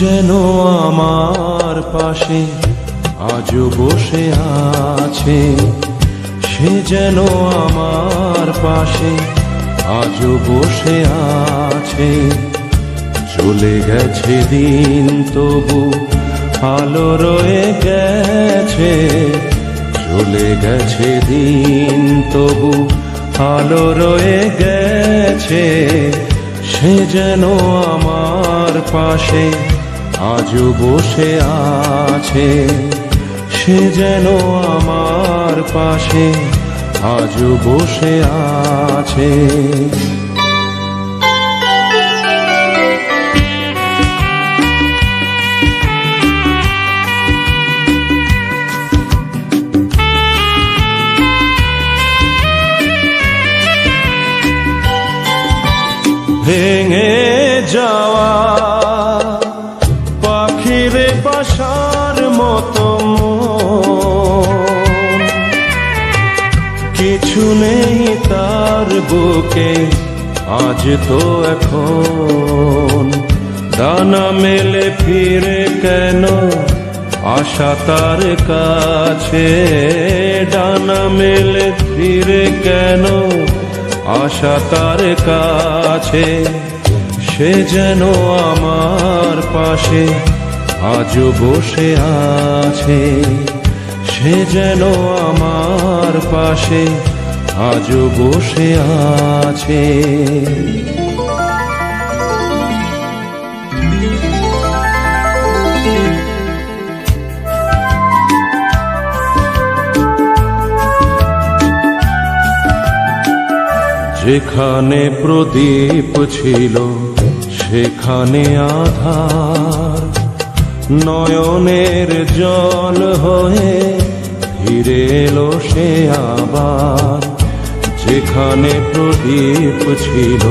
যেন আমার পাশে আজও বসে আছে, সে যেন আমার পাশে আজও বসে আছে। চলে গেছে দিন তবু আলো রয়ে গেছে, চলে গেছে দিন তবু আলো রয়ে গেছে। সে যেন আমার পাশে আজও বসে আছে, সে যেন আমার পাশে আজও বসে আছে। ভেঙে যাওয়া পাখিরে বাসার মতো কিছু নেই তার বুকে আজ তো এখন। ডানা মেলে ফিরে কেন আশা তার কাছে, ডানা মেলে ফিরে কেন আশা তার কাছে। সে যেন আমার পাশে আজও বসে আছে, সে যেন আমার পাশে আজও বসে আছে। যেখানে প্রদীপ ছিল সেখানে আধার, নয়নের জল হয়ে ফিরে এলো সে আবার। যেখানে প্রদীপ ছিল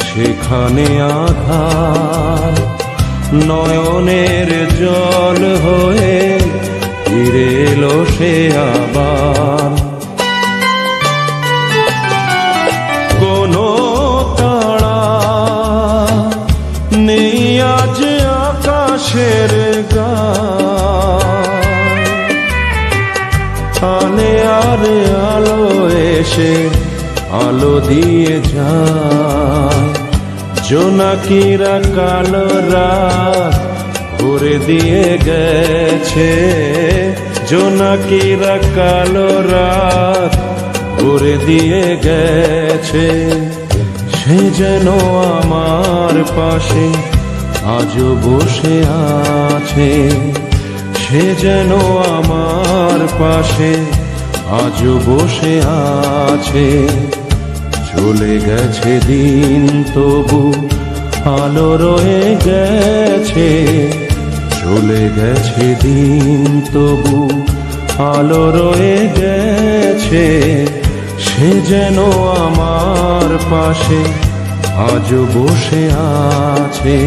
সেখানে আধার, নয়নের জল হয়ে ফিরে এলো সে আবার। কোনো তারা নেই আজ আকাশের গায়, আনে আরে আলো এসে আলো দিয়ে যায়। জোনাকিরা কালো রাত ভরে দিয়ে গেছে, জোনাকিরা কালো রাত ভরে দিয়ে গেছে। সে যেন আমার পাশে আজও বসে আছে, সে যেন আমার পাশে আজও বসে আছে। চলে গেছে দিন তবু আলো রয়ে গেছে, চলে গেছে দিন তবু আলো রয়ে গেছে। সে যেন আমার পাশে আজও বসে আছে।